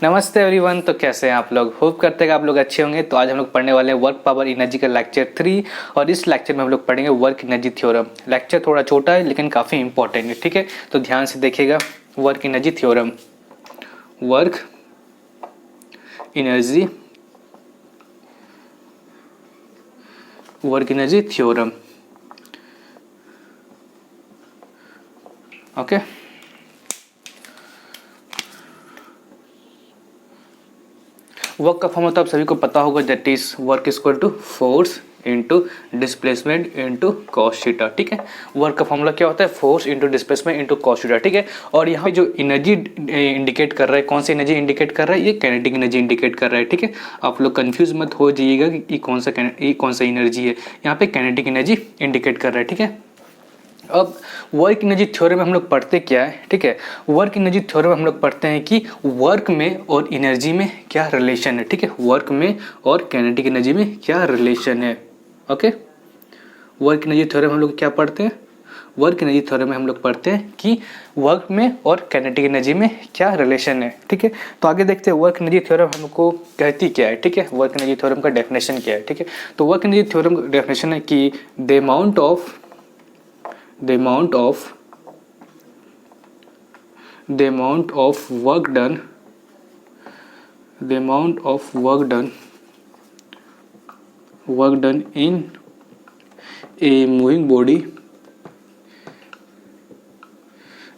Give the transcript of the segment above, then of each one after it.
नमस्ते एवरीवन। तो कैसे हैं आप लोग? होप करते हैं कि आप लोग अच्छे होंगे। तो आज हम लोग पढ़ने वाले हैं वर्क पावर एनर्जी का लेक्चर 3 और इस लेक्चर में हम लोग पढ़ेंगे वर्क एनर्जी थ्योरम। लेक्चर थोड़ा छोटा है लेकिन काफ़ी इंपॉर्टेंट है, ठीक है? तो ध्यान से देखिएगा। Work energy theorem, work energy, work energy theorem. Okay, work का फॉर्मूला तो आप सभी को पता होगा, that is work is equal to force into displacement into cos theta, ठीक है? वर्क का फॉर्मूला क्या होता है? Force into displacement into cos theta, ठीक है? और यहाँ पे जो एनर्जी इंडिकेट कर रहा है, कौन सी एनर्जी इंडिकेट कर रहा है? ये काइनेटिक एनर्जी इंडिकेट कर रहा है, ठीक है? आप लोग कंफ्यूज मत हो जाइएगा कि ये कौन सा एनर्जी है। यहाँ पे काइनेटिक एनर्जी इंडिकेट कर रहा है, ठीक है? अब वर्क एनर्जी थ्योरम में हम लोग पढ़ते क्या है, ठीक है? वर्क एनर्जी थ्योरम में हम लोग पढ़ते हैं कि वर्क में और एनर्जी में क्या रिलेशन है, ठीक है? वर्क में और काइनेटिक एनर्जी में क्या रिलेशन है। ओके, वर्क एनर्जी थ्योरम हम लोग क्या पढ़ते हैं? वर्क एनर्जी थ्योरम में हम लोग पढ़ते हैं कि वर्क में और काइनेटिक एनर्जी में क्या रिलेशन है, ठीक है? तो आगे देखते हैं वर्क एनर्जी थ्योरम हमको कहती क्या है, ठीक है? वर्क एनर्जी थ्योरम का डेफिनेशन क्या है, ठीक है? तो वर्क एनर्जी थ्योरम का डेफिनेशन है कि the amount of work done in a moving body,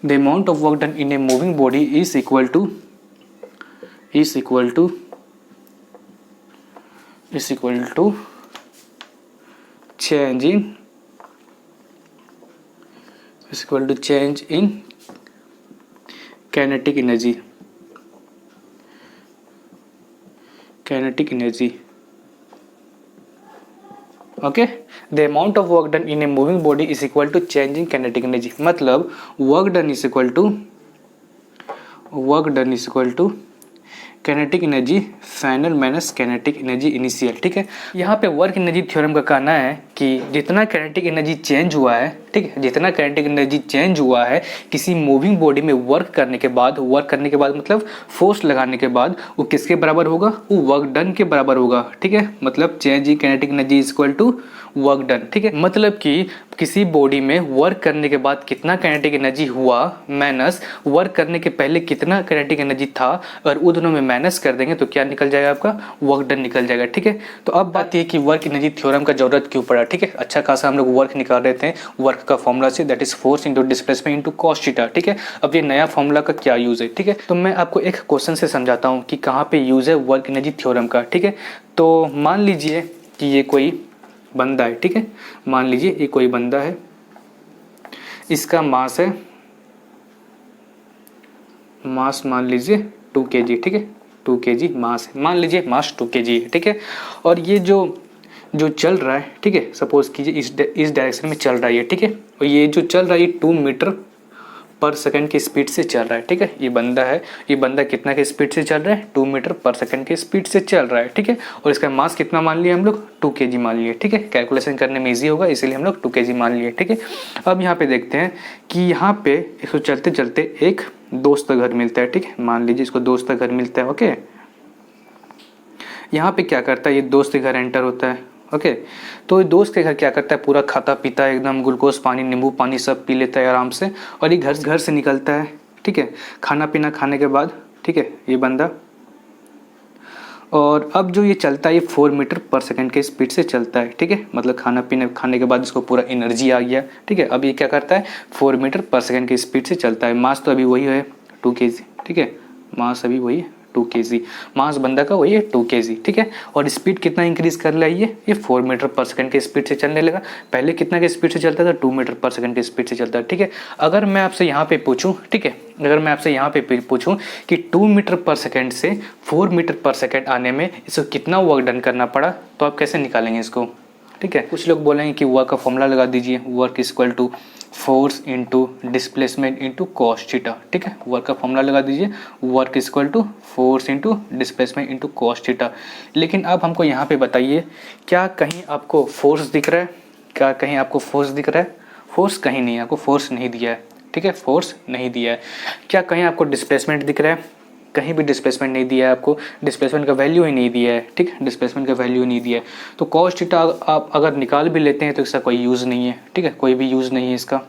the amount of work done in a moving body is equal to change in kinetic energy. Okay, the amount of work done in a moving body is equal to change in kinetic energy. मतलब work done is equal to kinetic energy final minus kinetic energy initial, ठीक है? यहाँ पे work energy theorem का कहना है कि जितना काइनेटिक एनर्जी चेंज हुआ है, ठीक है, जितना काइनेटिक एनर्जी चेंज हुआ है किसी मूविंग बॉडी में वर्क करने के बाद मतलब फोर्स लगाने के बाद, वो किसके बराबर होगा? वो वर्क डन के बराबर होगा, ठीक है? मतलब change in kinetic energy is equal to work done, ठीक है? मतलब कि किसी बॉडी में वर्क करने के बाद कितना काइनेटिक एनर्जी हुआ माइनस वर्क करने के पहले कितना काइनेटिक एनर्जी था, और वो दोनों में माइनस कर देंगे तो क्या निकल जाएगा? आपका वर्क डन निकल जाएगा, ठीक है? तो अब बात ये कि वर्क एनर्जी थ्योरम का जरूरत क्यों पड़ा, ठीक है? अच्छा खासा हम लोग वर्क निकाल रहे थे वर्क का फॉर्मूला से, that is force into displacement into cos theta, ठीक है? अब ये नया फॉर्मूला का क्या यूज है, ठीक है? तो मैं आपको एक क्वेश्चन से समझाता हूँ कि कहाँ पे यूज है वर्क एनर्जी थ्योरम का, ठीक है? तो मान लीजिए कि ये कोई बंदा है, ठीक है? मान लीजिए ये कोई बंदा है, इसका मास है, मास मान लीजिए 2 kg, ठीक है? 2 kg मास है, मान लीजिए मास 2 kg है, ठीक है? और ये जो चल रहा है, ठीक है, सपोज कीजिए इस डायरेक्शन में चल रहा है, ठीक है? और ये जो चल रहा है 2 मीटर पर सेकंड की स्पीड से चल रहा है, ठीक है? ये बंदा कितना के स्पीड से चल रहा है? 2 मीटर पर सेकंड की स्पीड से चल रहा है, ठीक है? और इसका मास कितना मान लिया हम लोग? 2 kg मान लिए, ठीक है? कैलकुलेशन करने में इजी होगा इसलिए हम लोग 2 kg मान लिए, ठीक है? अब यहाँ पे देखते हैं कि यहाँ पे इसको चलते चलते एक दोस्त का घर मिलता है, ठीक है? मान लीजिए इसको दोस्त का घर मिलता है, ओके? यहाँ पे क्या करता है? ये दोस्त के घर एंटर होता है, ओके? तो दोस्त के घर क्या करता है? पूरा खाता पीता है, एकदम ग्लूकोज पानी, नींबू पानी सब पी लेता है आराम से, और ये घर से निकलता है, ठीक है? खाना पीना खाने के बाद, ठीक है, ये बंदा, और अब जो ये चलता है ये 4 मीटर पर सेकंड के स्पीड से चलता है, ठीक है? मतलब खाना पीना खाने के बाद इसको पूरा एनर्जी आ गया, ठीक है? अब ये क्या करता है? 4 मीटर पर सेकंड की स्पीड से चलता है। मास तो अभी वही है 2 kg, ठीक है? मास अभी वही है 2 kg, मास बंदा का वही है 2 kg, ठीक है? और स्पीड कितना इंक्रीज कर लिया ये 4 मीटर पर सेकंड के स्पीड से चलने लगा। पहले कितना के स्पीड से चलता था? 2 मीटर पर सेकंड के स्पीड से चलता है, ठीक है? अगर मैं आपसे यहाँ पे पूछूं, ठीक है, अगर मैं आपसे यहाँ पे पूछूं कि 2 मीटर पर सेकंड से 4 मीटर पर सेकंड आने में इसको कितना वर्क डन करना पड़ा, तो आप कैसे निकालेंगे इसको, ठीक है? कुछ लोग बोलेंगे कि वर्क का फॉर्मूला लगा दीजिए, work is equal to force into displacement into cos theta, ठीक है? वर्क का फॉर्मूला लगा दीजिए, work is equal to force into displacement into cos theta. लेकिन अब हमको यहाँ पे बताइए, क्या कहीं आपको फोर्स दिख रहा है? क्या कहीं आपको फोर्स दिख रहा है? फोर्स कहीं नहीं है, आपको फोर्स नहीं दिया है, ठीक है? फोर्स नहीं दिया है। क्या कहीं आपको डिस्प्लेसमेंट दिख रहा है? कहीं भी डिस्प्लेसमेंट नहीं दिया है आपको, डिस्प्लेसमेंट का वैल्यू ही नहीं दिया है, ठीक है, डिस्प्लेसमेंट का वैल्यू नहीं दिया है। तो कॉस थीटा आप अगर निकाल भी लेते हैं तो इसका कोई यूज़ नहीं है, ठीक है, कोई भी यूज़ नहीं है इसका,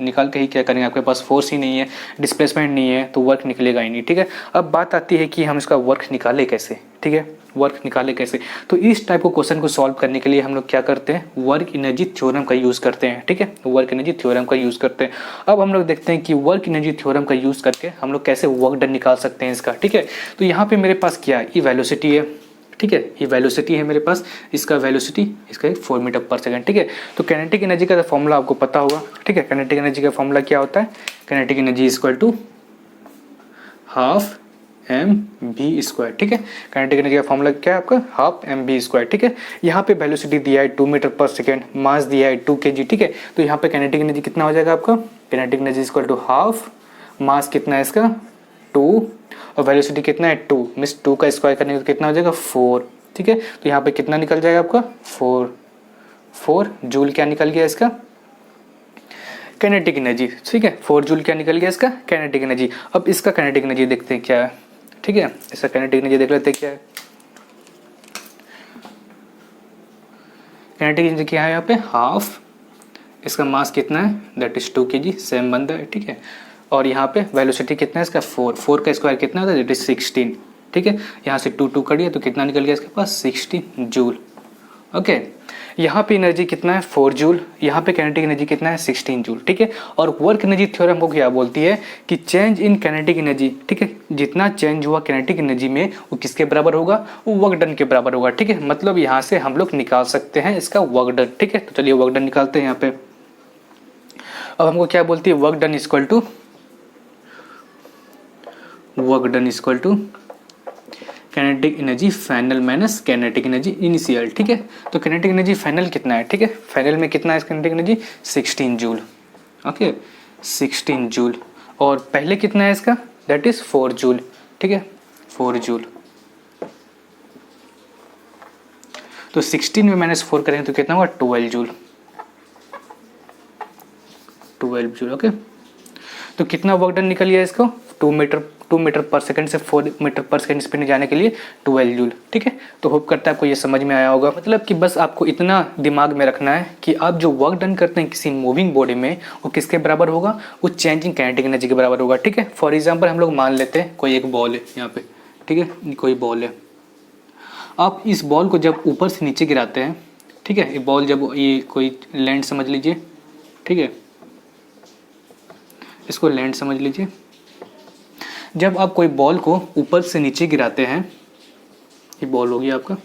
निकाल के ही क्या करेंगे, आपके पास फोर्स ही नहीं है, डिस्प्लेसमेंट नहीं है, तो वर्क निकलेगा ही नहीं, ठीक है। अब बात आती है कि हम इसका वर्क निकाले कैसे, ठीक है, वर्क निकाले कैसे। तो इस टाइप को क्वेश्चन को सॉल्व करने के लिए हम लोग क्या करते हैं, वर्क एनर्जी थ्योरम का यूज़ करते हैं, ठीक है, वर्क एनर्जी थ्योरम का यूज़ करते हैं। अब हम लोग देखते हैं कि वर्क एनर्जी थ्योरम का यूज़ करके हम लोग कैसे वर्क डन निकाल सकते हैं इसका, ठीक है। तो यहाँ पे मेरे पास क्या है, ये वेलोसिटी है, ठीक है, ये वेलोसिटी है मेरे पास, इसका वेलोसिटी इसका 4 मीटर पर सेकंड, ठीक है। तो काइनेटिक एनर्जी का फॉर्मूला आपको पता होगा, ठीक है, काइनेटिक एनर्जी का फॉर्मूला क्या होता है, kinetic energy equal to half mv², ठीक है। काइनेटिक एनर्जी का फॉर्मूला क्या है आपका, हाफ mv², ठीक है। यहाँ पे वेलोसिटी दिया है 2 मीटर पर सेकेंड, मास दिया है 2 kg, ठीक है। तो यहाँ पे काइनेटिक एनर्जी कितना हो जाएगा आपका, kinetic energy equal to half, mass कितना है इसका 2 और वेलोसिटी कितना है 2, मीन्स 2 का स्क्वायर करने का कितना हो जाएगा 4, ठीक है। तो यहाँ पे कितना निकल जाएगा आपका 4 जूल क्या निकल गया इसका काइनेटिक एनर्जी, ठीक है, 4 जूल क्या निकल गया इसका काइनेटिक एनर्जी। अब इसका काइनेटिक एनर्जी देखते हैं क्या है, ठीक है, इसका काइनेटिक एनर्जी देख लेते हैं क्या है। काइनेटिक एनर्जी क्या है यहाँ पे हाफ, इसका मास कितना है दैट इज 2 kg, सेम बनता है, ठीक है। और यहाँ पे वेलोसिटी कितना है इसका 4 का स्क्वायर कितना होता है दैट इज 16, ठीक है। यहाँ से 2 कट गया तो कितना निकल गया इसके पास 16 जूल, ओके। यहाँ पे एनर्जी कितना है 4 जूल, यहाँ पे काइनेटिक एनर्जी कितना है 16 जूल, ठीक है। और वर्क एनर्जी थ्योरम को क्या बोलती है कि चेंज इन काइनेटिक एनर्जी, ठीक है, जितना चेंज हुआ काइनेटिक एनर्जी में वो किसके बराबर होगा, वो वर्क डन के बराबर होगा, ठीक है। मतलब यहाँ से हम लोग निकाल सकते हैं इसका वर्क डन, ठीक है। तो चलिए वर्क डन निकालते हैं यहाँ पे। अब हमको क्या बोलती है, work done equal to kinetic energy final minus kinetic energy initial, ठीक है। तो काइनेटिक एनर्जी फाइनल कितना है, ठीक है, फाइनल में कितना है kinetic energy 16 joule, okay 16 joule. और पहले कितना है इसका दैट इज 4 जूल, ठीक है 4 जूल। तो 16 में -4 करेंगे तो कितना होगा 12 जूल, 12 जूल, ओके। तो कितना वर्क डन निकल गया इसको 2 मीटर पर सेकंड से 4 मीटर पर सेकंड स्पीड में जाने के लिए 12 जूल, ठीक है। तो होप करता है आपको ये समझ में आया होगा। मतलब कि बस आपको इतना दिमाग में रखना है कि आप जो वर्क डन करते हैं किसी मूविंग बॉडी में वो किसके बराबर होगा, वो चेंजिंग काइनेटिक एनर्जी के बराबर होगा, ठीक है। फॉर एग्जाम्पल हम लोग मान लेते हैं कोई एक बॉल है यहाँ पे, ठीक है, कोई बॉल है। आप इस बॉल को जब ऊपर से नीचे गिराते हैं, ठीक है, ये बॉल जब ये कोई लैंड समझ लीजिए, ठीक है, इसको लैंड समझ लीजिए। जब आप कोई बॉल को ऊपर से नीचे गिराते हैं, ये बॉल होगी आपका,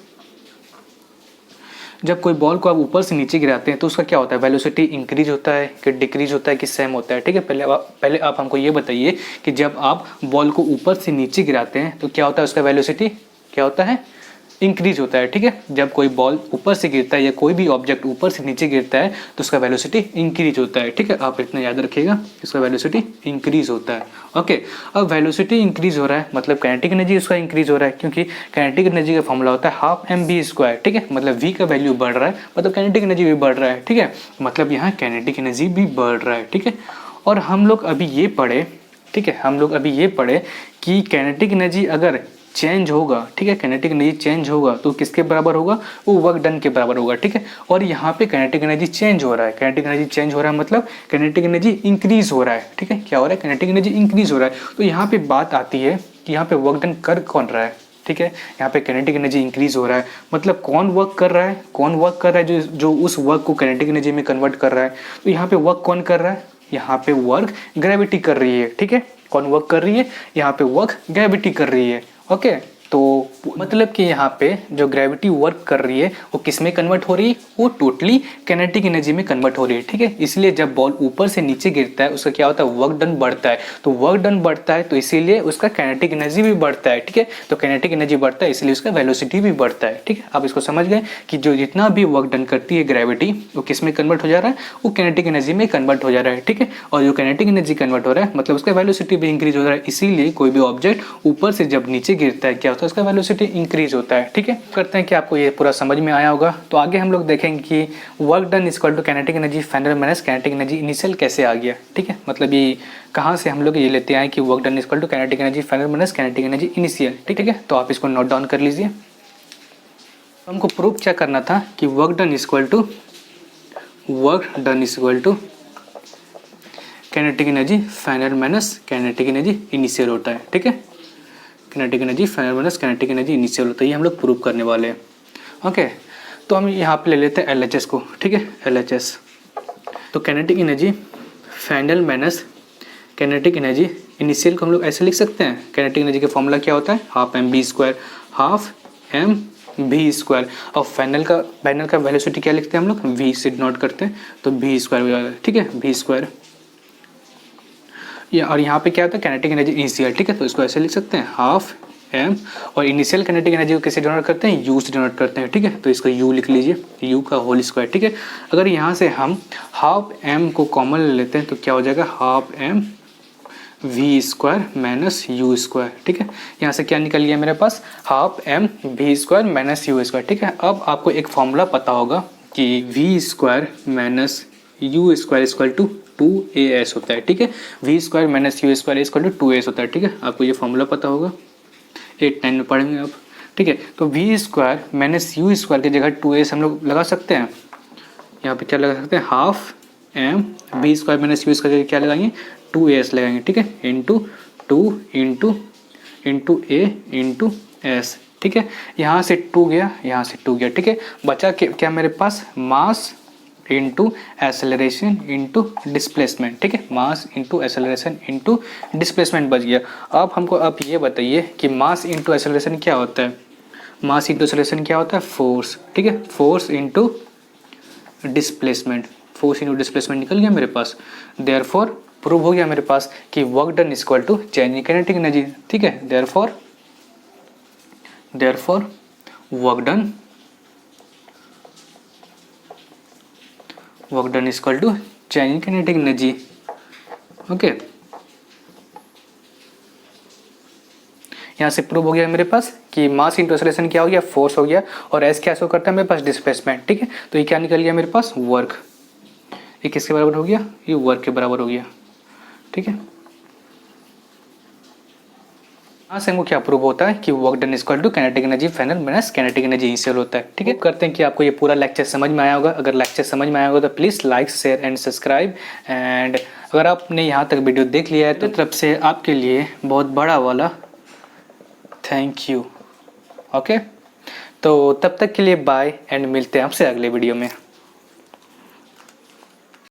जब कोई बॉल को आप ऊपर से नीचे गिराते हैं तो उसका क्या होता है, वेलोसिटी इंक्रीज होता है कि डिक्रीज होता है कि सेम होता है, ठीक है। पहले आप हमको ये बताइए कि जब आप बॉल को ऊपर से नीचे गिराते हैं तो क्या होता है, उसका वेलोसिटी क्या होता है, इंक्रीज होता है, ठीक है। जब कोई बॉल ऊपर से गिरता है या कोई भी ऑब्जेक्ट ऊपर से नीचे गिरता है तो उसका वेलोसिटी इंक्रीज होता है, ठीक है। आप इतना याद रखिएगा, इसका वेलोसिटी इंक्रीज होता है, ओके। अब वेलोसिटी इंक्रीज हो रहा है मतलब काइनेटिक एनर्जी उसका इंक्रीज हो रहा है, क्योंकि काइनेटिक एनर्जी का फॉर्मूला होता है हाफ mv², ठीक है। मतलब v का वैल्यू बढ़ रहा है मतलब काइनेटिक एनर्जी भी बढ़ रहा है, ठीक है। मतलब यहाँ काइनेटिक एनर्जी भी बढ़ रहा है, ठीक है। और हम लोग अभी ये पढ़े, ठीक है, हम लोग अभी ये पढ़े कि काइनेटिक एनर्जी अगर चेंज होगा, ठीक है, काइनेटिक एनर्जी चेंज होगा तो किसके बराबर होगा, वो वर्क डन के बराबर होगा, ठीक है। और यहाँ पे काइनेटिक एनर्जी चेंज हो रहा है, काइनेटिक एनर्जी चेंज हो रहा है मतलब काइनेटिक एनर्जी इंक्रीज हो रहा है, ठीक है। क्या हो रहा है, काइनेटिक एनर्जी इंक्रीज हो रहा है। तो यहाँ पे बात आती है कि यहाँ पे वर्क डन कर कौन रहा है, ठीक है। यहाँ पे काइनेटिक एनर्जी इंक्रीज हो रहा है मतलब कौन वर्क कर रहा है, कौन वर्क कर रहा है जो उस वर्क को काइनेटिक एनर्जी में कन्वर्ट कर रहा है। तो यहाँ पे वर्क कौन कर रहा है, यहाँ पे वर्क ग्रेविटी कर रही है, ठीक है। कौन वर्क कर रही है, यहाँ पे वर्क ग्रेविटी कर रही है, ओके। तो मतलब कि यहाँ पे जो ग्रेविटी वर्क कर रही है वो किस में कन्वर्ट हो रही है, वो टोटली काइनेटिक एनर्जी में कन्वर्ट हो रही है, ठीक है। इसलिए जब बॉल ऊपर से नीचे गिरता है उसका क्या होता है, वर्क डन बढ़ता है। तो वर्क डन बढ़ता है तो इसीलिए उसका काइनेटिक एनर्जी भी बढ़ता है, ठीक है। तो काइनेटिक एनर्जी बढ़ता है इसलिए उसका वेलोसिटी भी बढ़ता है, ठीक है। आप इसको समझ गए कि जो जितना भी वर्क डन करती है ग्रेविटी वो किस में कन्वर्ट हो जा रहा है, वो काइनेटिक एनर्जी में कन्वर्ट हो जा रहा है, ठीक है। और जो काइनेटिक एनर्जी कन्वर्ट हो रहा है मतलब उसका वेलोसिटी भी इंक्रीज हो रहा है। इसीलिए कोई भी ऑब्जेक्ट ऊपर से जब नीचे गिरता है क्या होता है, उसका वेलोसिटी वेलोसिटी इंक्रीज होता है। ठीक है, करते हैं कि आपको ये पूरा समझ में आया होगा। तो आगे हम लोग देखेंगे कि work done is equal to kinetic energy final minus kinetic energy initial कैसे आ गया। ठीक है, मतलब ये कहाँ से हम लोग ये लेते हैं कि work done is equal to kinetic energy final minus kinetic energy initial. ठीक है, तो आप इसको नोट डाउन कर लीजिए। हमको प्रूव क्या करना था कि work done is equal to kinetic energy final minus kinetic energy initial होता है। ठीक है, kinetic energy final minus kinetic energy initial होता है, ये हम लोग प्रूव करने वाले हैं। ओके, तो हम यहाँ पे ले लेते हैं LHS को। ठीक है, LHS तो kinetic energy final minus kinetic energy initial को हम लोग ऐसे लिख सकते हैं। काइनेटिक एनर्जी का फॉर्मूला क्या होता है, half M B square, half M B square. और फाइनल का वेलोसिटी क्या लिखते हैं हम लोग, वी से डिनोट करते हैं, तो बी स्क्वायर हो जाएगा। ठीक है, बी स्क्वायर। और यहाँ पे क्या होता है, काइनेटिक एनर्जी इनिशियल। ठीक है, तो इसको ऐसे लिख सकते हैं, हाफ एम, और इनिशियल काइनेटिक एनर्जी को कैसे डिनोट करते हैं, यू से डिनोट करते हैं। ठीक है, तो इसको यू लिख लीजिए, यू का होल स्क्वायर। ठीक है, अगर यहाँ से हम हाफ एम को कॉमन ले लेते हैं तो क्या हो जाएगा, half M V square minus U square. ठीक है, यहाँ से क्या निकल गया मेरे पास, half M V square minus U square. ठीक है, अब आपको एक फॉर्मूला पता होगा कि V square minus U square equal to 2as होता है। ठीक है, V square minus U square equal to 2as होता है। ठीक है, आपको ये फॉर्मूला पता होगा, 8-9 में पढ़ेंगे आप। ठीक है, तो V square minus U square की जगह 2as हम लोग लगा सकते हैं। यहाँ पे क्या लगा सकते हैं, half M V square minus U square क्या लगाएंगे, 2as लगाएंगे। ठीक है, into 2 into A into S. ठीक है, यहाँ से 2 गया, यहाँ से 2 गया। ठीक है, बचा क्या मेरे पास, mass into acceleration into displacement. ठीक है, mass into acceleration into displacement बच गया। अब हमको आप ये बताइए कि मास इंटू एसेलरेशन क्या होता है, मास इंटू एसेलरेशन क्या होता है, फोर्स। ठीक है, force into displacement, force into displacement निकल गया मेरे पास। देयरफॉर प्रूव हो गया मेरे पास कि work done is equal to change in kinetic energy. ठीक है, therefore work done is equal to change in kinetic energy. Okay, यहाँ से प्रूव हो गया मेरे पास कि मास इंटू एक्सेलरेशन क्या हो गया, फोर्स हो गया, और एस क्या शो करता है मेरे पास, डिस्प्लेसमेंट। ठीक है, तो ये क्या निकल गया मेरे पास, वर्क। ये किसके बराबर हो गया, ये वर्क के बराबर हो गया। ठीक है, यहाँ से हमको क्या प्रूव होता है कि work done is equal to kinetic energy final minus kinetic energy initial होता है। ठीक है, करते हैं कि आपको ये पूरा लेक्चर समझ में आया होगा। अगर लेक्चर समझ में आया होगा तो please like share and subscribe. And अगर आपने यहाँ तक वीडियो देख लिया है तो तरफ से आपके लिए बहुत बड़ा वाला थैंक यू। ओके, तो तब तक के लिए बाय एंड मिलते हैं आपसे अगले वीडियो में।